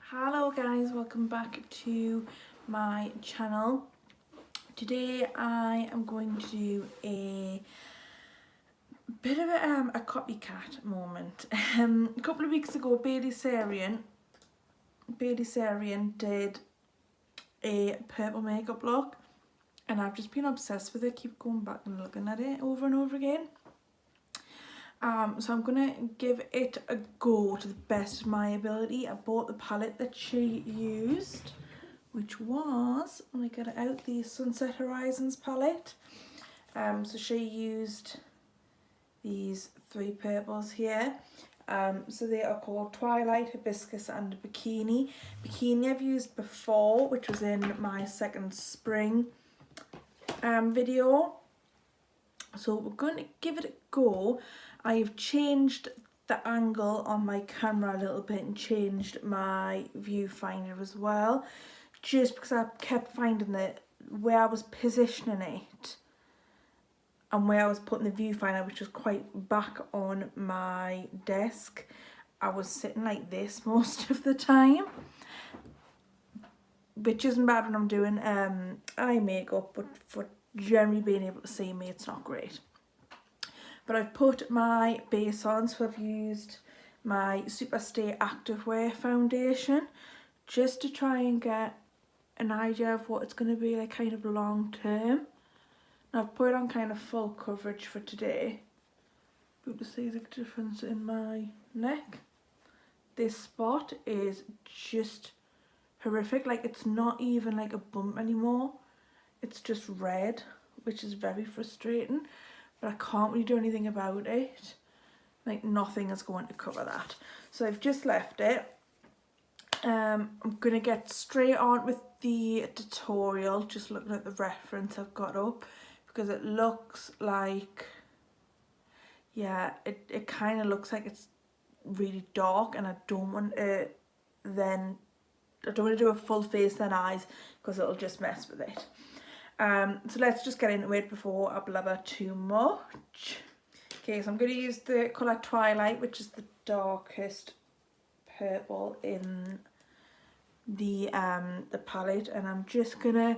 Hello guys, welcome back to my channel. Today I am going to do a bit of a copycat moment. A couple of weeks ago Sarian did a purple makeup look and I've just been obsessed with it, keep going back and looking at it over and over again. So I'm going to give it a go to the best of my ability. I bought the palette that she used, which was, let me get it out, the Sunset Horizons palette. So she used these three purples here. So they are called Twilight, Hibiscus and Bikini. Bikini I've used before, which was in my second spring video. So we're going to give it a go. I've changed the angle on my camera a little bit and changed my viewfinder as well, just because I kept finding that where I was positioning it and where I was putting the viewfinder, which was quite back on my desk, I was sitting like this most of the time, which isn't bad when I'm doing eye makeup, but for generally being able to see me, it's not great. But I've put my base on, so I've used my Superstay Activewear foundation just to try and get an idea of what it's going to be like kind of long term. Now I've put it on kind of full coverage for today. You can see the difference in my neck. This spot is just horrific, like it's not even like a bump anymore. It's just red, which is very frustrating. But I can't really do anything about it. Like nothing is going to cover that. So I've just left it. I'm going to get straight on with the tutorial, just looking at the reference I've got up, because it looks like, yeah, it kind of looks like it's really dark, and I don't want to do a full face and eyes because it'll just mess with it. So let's just get into it before I blabber too much. Okay, so I'm going to use the colour Twilight, which is the darkest purple in the palette, and I'm just going to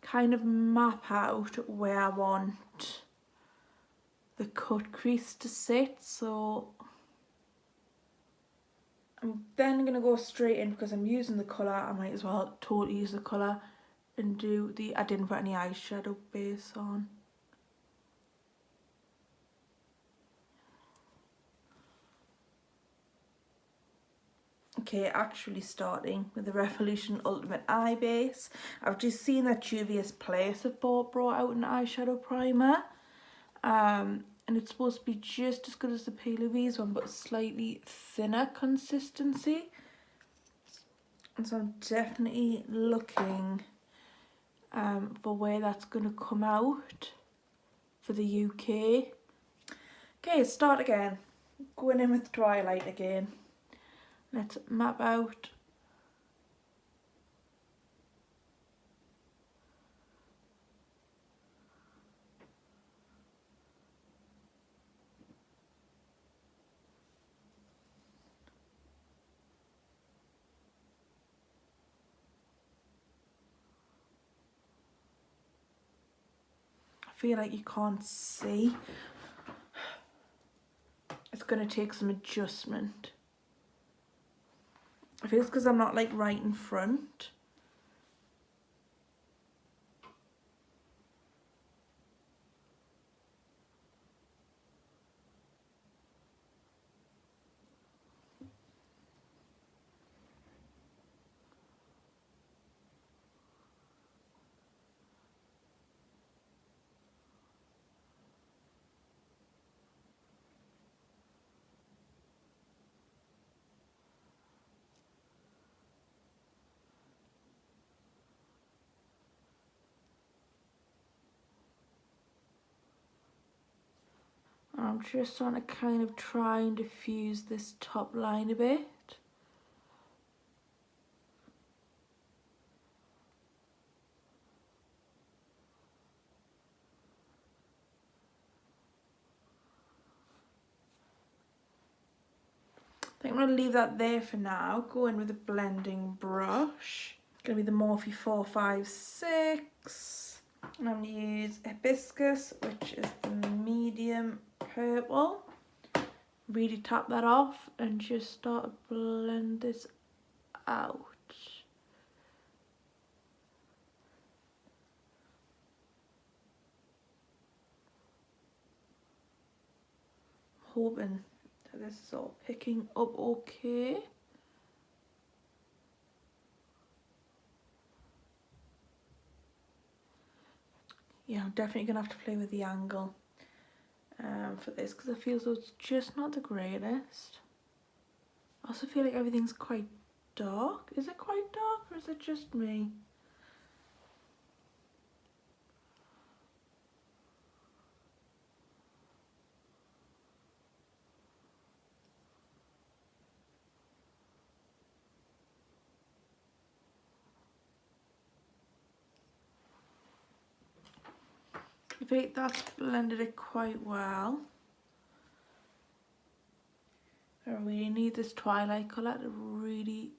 kind of map out where I want the cut crease to sit. So I'm then going to go straight in, because I'm using the colour, I might as well totally use the colour and do the, I didn't put any eyeshadow base on. Okay, actually starting with the Revolution Ultimate Eye Base. I've just seen that Juvia's Place have brought out an eyeshadow primer. And it's supposed to be just as good as the P. Louise one, but slightly thinner consistency. And so I'm definitely looking for where that's going to come out for the UK. Okay, start again. Going in with Twilight again. Let's map out. I feel like you can't see. It's going to take some adjustment. I feel it's because I'm not like right in front. I'm just trying to kind of try and diffuse this top line a bit. think I'm going to leave that there for now. Go in with a blending brush. It's going to be the Morphe 456. And I'm going to use Hibiscus, which is the medium purple. Really tap that off and just start to blend this out. Hoping that this is all picking up okay. Yeah, I'm definitely gonna have to play with the angle for this because I feel as though it's just not the greatest. I also feel like everything's quite dark. Is it quite dark or is it just me? I think that's blended it quite well. I really need this twilight colour to really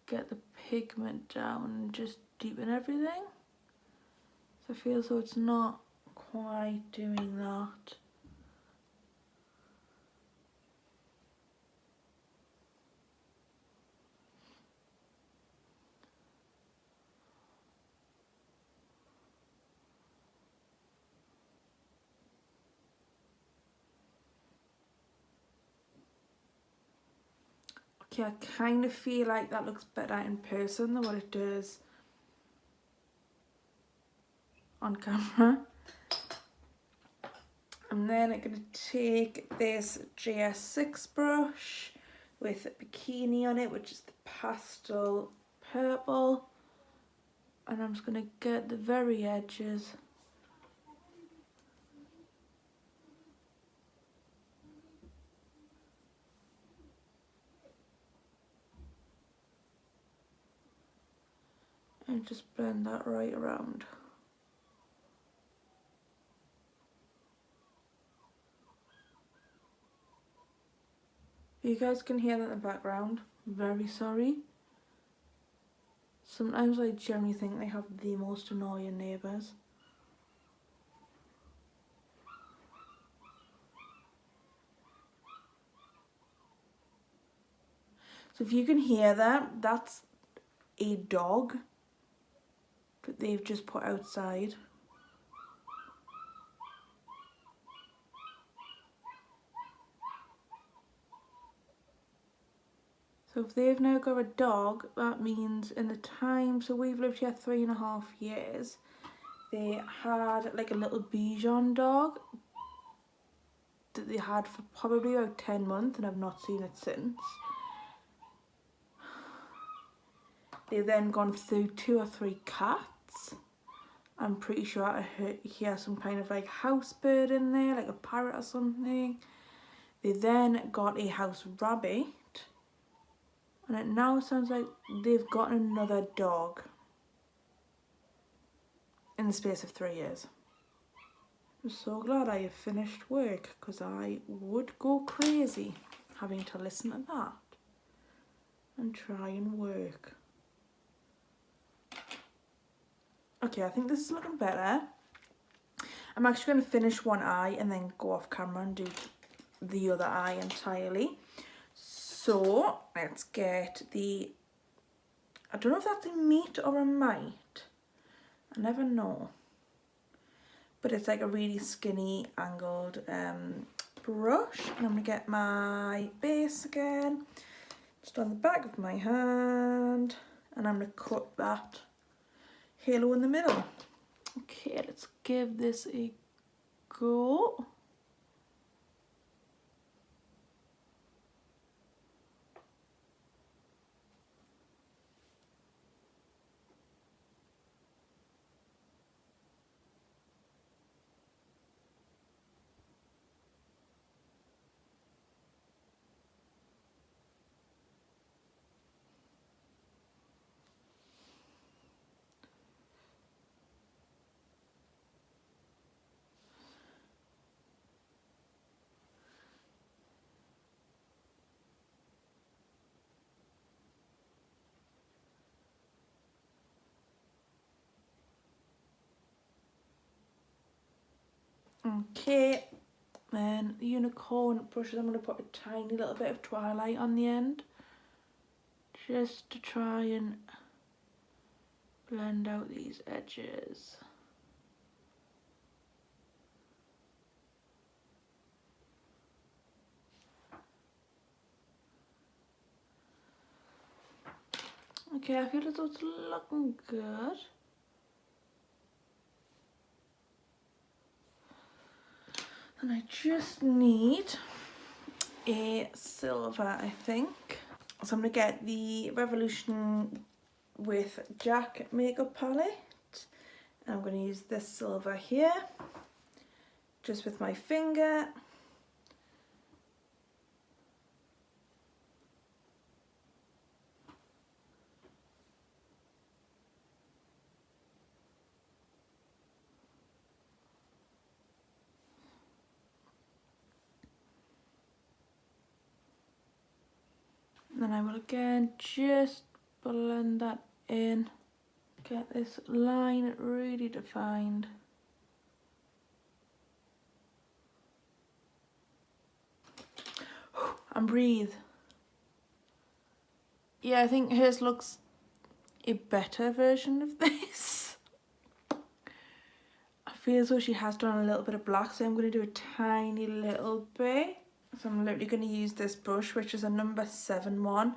get the pigment down and just deepen everything. So I feel as though it's not quite doing that. Okay, I kind of feel like that looks better in person than what it does on camera. And then I'm going to take this GS6 brush with a bikini on it, which is the pastel purple. And I'm just going to get the very edges. And just blend that right around. You guys can hear that in the background. Very sorry. Sometimes I generally think they have the most annoying neighbours. So if you can hear that, that's a dog that they've just put outside. So if they've now got a dog, that means in the time, so we've lived here 3.5 years, they had like a little Bichon dog that they had for probably about 10 months and I've not seen it since. They've then gone through 2 or 3 cats. I'm pretty sure I hear some kind of like house bird in there, like a parrot or something. They then got a house rabbit. And it now sounds like they've got another dog in the space of 3 years. I'm so glad I have finished work because I would go crazy having to listen to that and try and work. Okay, I think this is looking better. I'm actually going to finish one eye and then go off camera and do the other eye entirely. So let's get the, I don't know if that's a meat or a mite. I never know. But it's like a really skinny angled brush. And I'm going to get my base again. Just on the back of my hand. And I'm going to cut that halo in the middle. Okay, let's give this a go. Okay, then unicorn brushes, I'm going to put a tiny little bit of Twilight on the end, just to try and blend out these edges. Okay, I feel as though it's looking good. And I just need a silver, I think. So I'm going to get the Revolution with Jack makeup palette. And I'm going to use this silver here, just with my finger. Then I will again just blend that in, get this line really defined. And breathe. Yeah, I think hers looks a better version of this. I feel as though she has done a little bit of black, so I'm going to do a tiny little bit. So I'm literally going to use this brush, which is a number 7 one.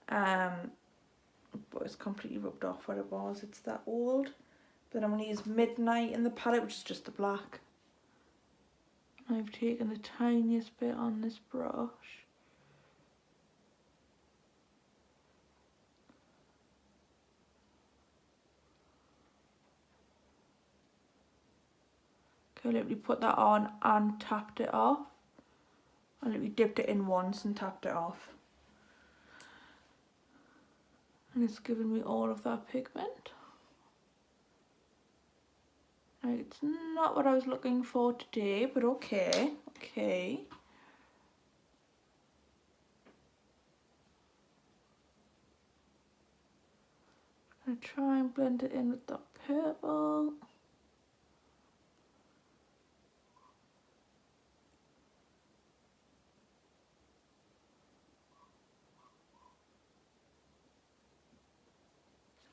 But it's completely rubbed off where it was. It's that old. Then I'm going to use Midnight in the palette, which is just the black. I've taken the tiniest bit on this brush. Okay, I literally put that on and tapped it off. I literally dipped it in once and tapped it off. And it's given me all of that pigment. Right, it's not what I was looking for today, but okay, okay. I'm gonna try and blend it in with that purple.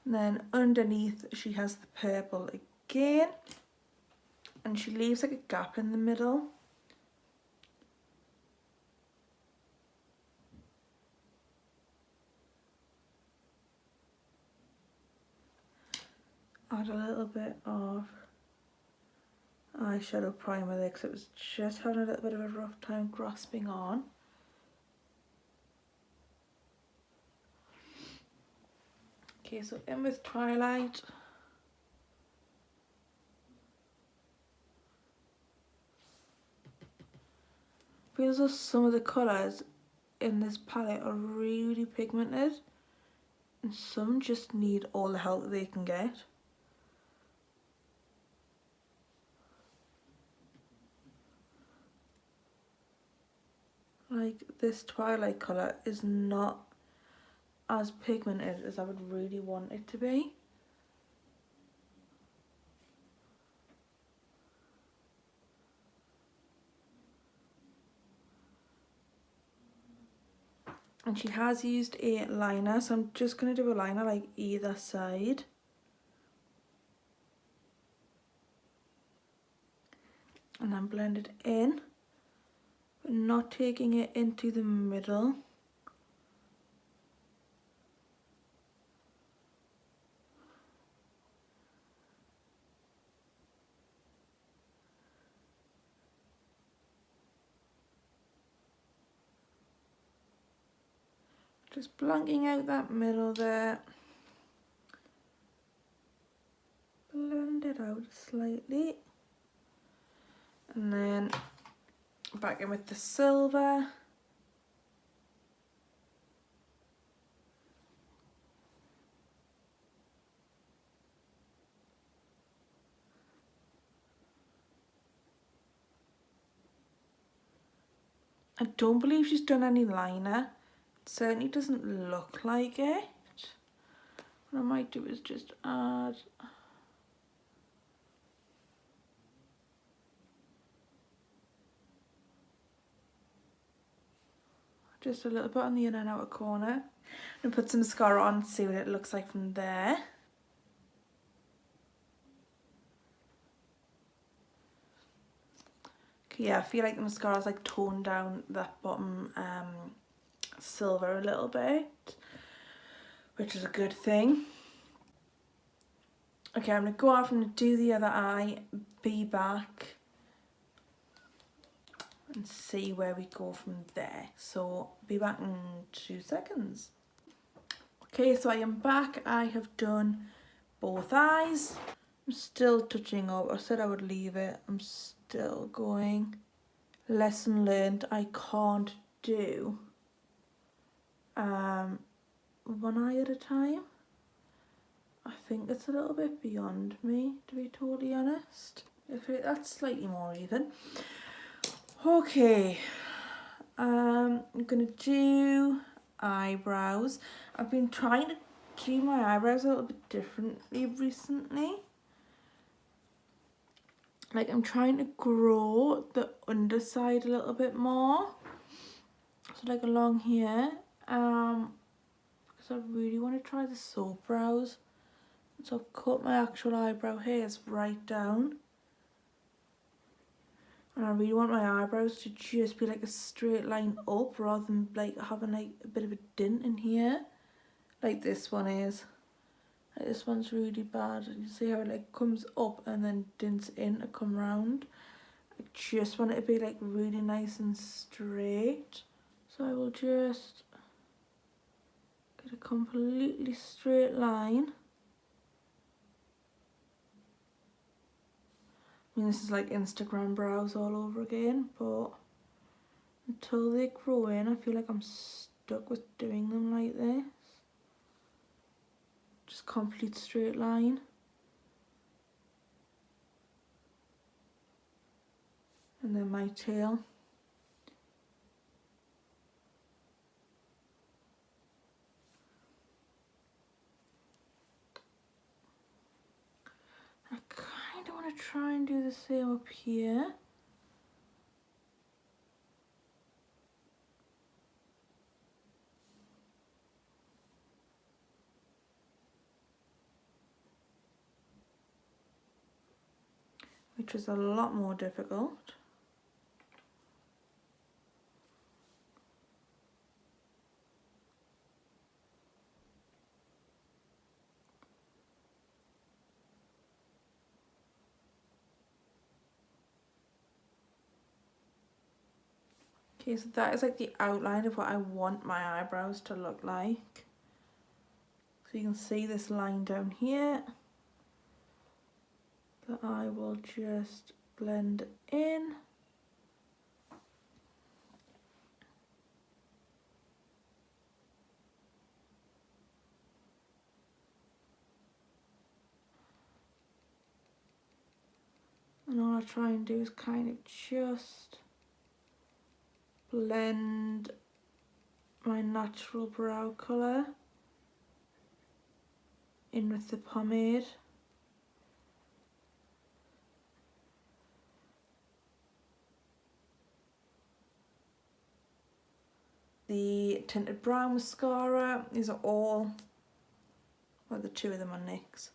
And then underneath she has the purple again. And she leaves like a gap in the middle. Add a little bit of eyeshadow primer there because it was just having a little bit of a rough time grasping on. Okay, so in with Twilight. Feels as though some of the colours in this palette are really pigmented and some just need all the help that they can get. Like this Twilight colour is not as pigmented as I would really want it to be. And she has used a liner, so I'm just going to do a liner like either side. And then blend it in, but not taking it into the middle. Just blanking out that middle there. Blend it out slightly. And then back in with the silver. I don't believe she's done any liner. It certainly doesn't look like it. What I might do is just add just a little bit on the inner and outer corner. I'm going to put some mascara on to see what it looks like from there. Okay, yeah, I feel like the mascara's like toned down that bottom silver a little bit, which is a good thing. Okay, I'm going to go off and do the other eye, be back and see where we go from there. So be back in 2 seconds. Okay, so I am back. I have done both eyes. I'm still touching up. I said I would leave it. I'm still going. Lesson learned, I can't do one eye at a time. I think it's a little bit beyond me, to be totally honest. That's slightly more even. Okay, I'm gonna do eyebrows. I've been trying to do my eyebrows a little bit differently recently. Like, I'm trying to grow the underside a little bit more. So like along here, because I really want to try the soap brows. So I've cut my actual eyebrow hairs right down. And I really want my eyebrows to just be like a straight line up rather than like having like a bit of a dint in here. Like this one is. Like this one's really bad. You see how it like comes up and then dints in to come round. I just want it to be like really nice and straight. So I will just get a completely straight line. I mean, this is like Instagram brows all over again, but until they grow in, I feel like I'm stuck with doing them like this. Just complete straight line. And then my tail. I kind of want to try and do the same up here. Which is a lot more difficult. Okay, so that is like the outline of what I want my eyebrows to look like. So you can see this line down here that I will just blend in. And all I try and do is kind of just blend my natural brow colour in with the pomade. The Tinted Brow Mascara, these are all, well, the 2 of them are NYX.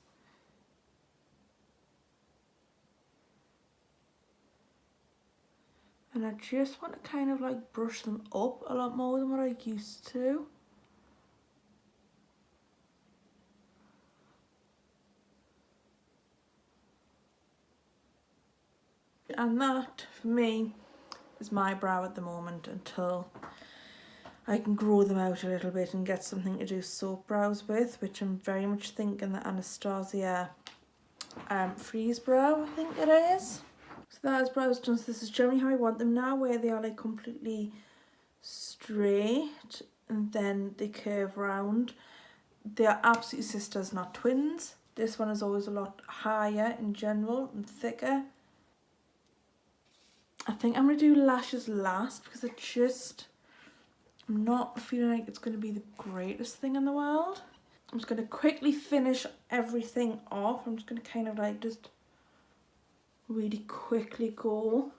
And I just want to kind of like brush them up a lot more than what I used to. And that, for me, is my brow at the moment until I can grow them out a little bit and get something to do soap brows with, which I'm very much thinking the Anastasia Freeze Brow, I think it is. So that is brows done. So this is generally how I want them now, where they are like completely straight and then they curve round. They are absolutely sisters, not twins. This one is always a lot higher in general and thicker. I think I'm going to do lashes last because I'm not feeling like it's going to be the greatest thing in the world. I'm just going to quickly finish everything off. I'm just going to kind of like just really quickly go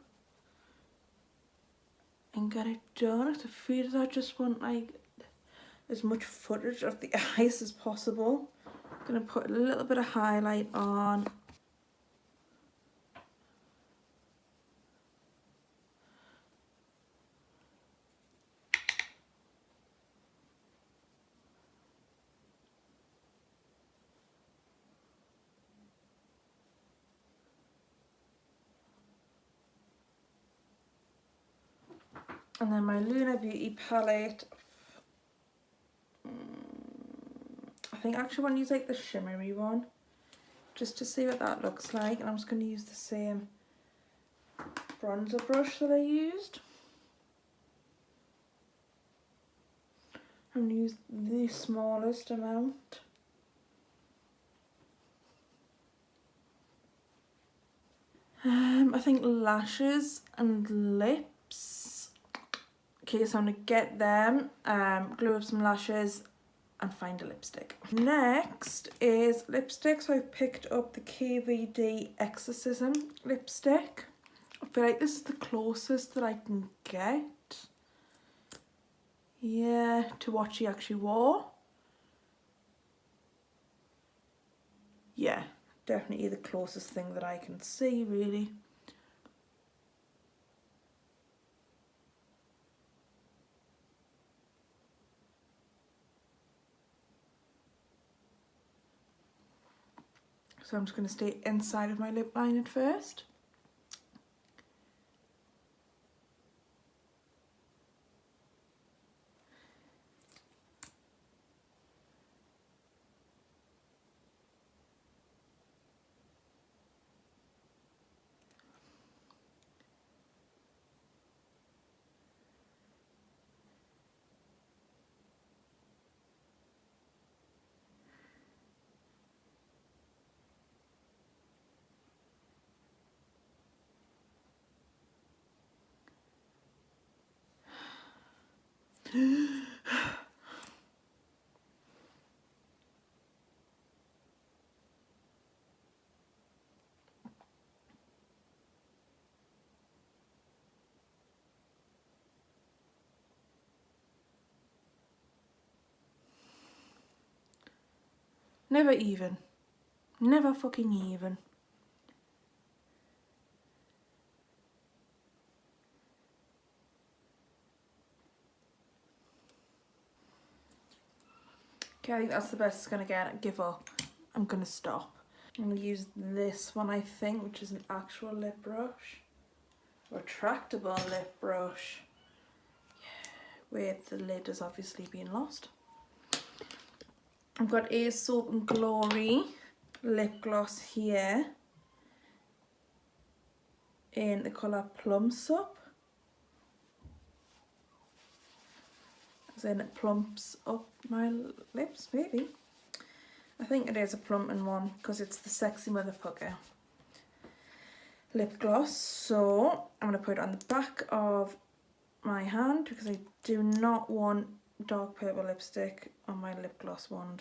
and get it done. I feel that I just want like as much footage of the eyes as possible. I'm going to put a little bit of highlight on. And then my Lunar Beauty palette. I think I actually want to use like the shimmery one, just to see what that looks like. And I'm just going to use the same bronzer brush that I used. I'm going to use the smallest amount. I think lashes and lips. Okay, so I'm going to get them, glue up some lashes and find a lipstick. Next is lipstick. So I've picked up the KVD Exorcism lipstick. I feel like this is the closest that I can get, yeah, to what she actually wore. Yeah, definitely the closest thing that I can see, really. So I'm just going to stay inside of my lip line at first. Never even. Never fucking even. Okay, I think that's the best it's going to get. Give up. I'm going to stop. I'm going to use this one, I think, which is an actual lip brush. Retractable lip brush. With the lid has obviously been lost. I've got a Soap and Glory lip gloss here in the colour Plum Sup. As in it plumps up my lips, maybe. I think it is a plumping one because it's the Sexy Motherfucker lip gloss. So I'm going to put it on the back of my hand because I do not want dark purple lipstick on my lip gloss wand.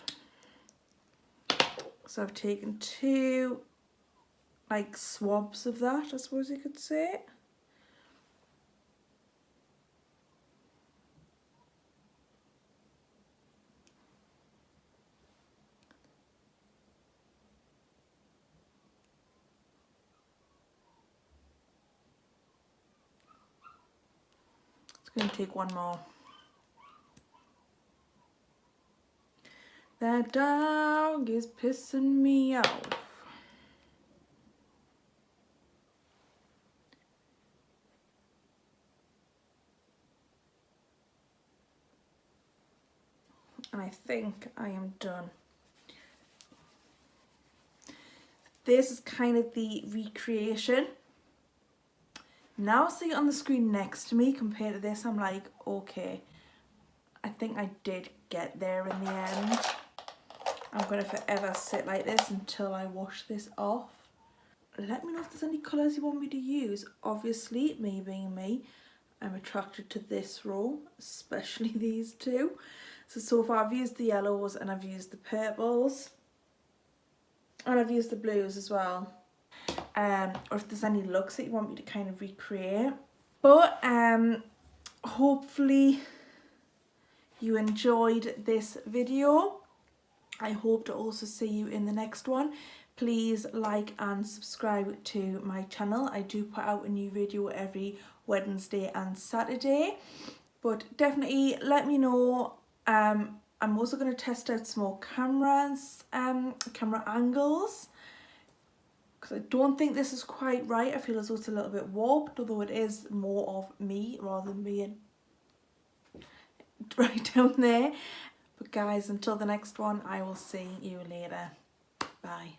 So I've taken two like swabs of that, I suppose you could say. It's going to take one more. That dog is pissing me off. And I think I am done. This is kind of the recreation. Now see it on the screen next to me compared to this, I'm like, okay, I think I did get there in the end. I'm going to forever sit like this until I wash this off. Let me know if there's any colours you want me to use. Obviously, me being me, I'm attracted to this row, especially these two. So far I've used the yellows and I've used the purples. And I've used the blues as well. Or if there's any looks that you want me to kind of recreate. But hopefully you enjoyed this video. I hope to also see you in the next one. Please like and subscribe to my channel. I do put out a new video every Wednesday and Saturday, but definitely let me know. I'm also going to test out some more cameras, camera angles, because I don't think this is quite right. I feel as though it's a little bit warped, although it is more of me rather than being right down there. But guys, until the next one, I will see you later. Bye.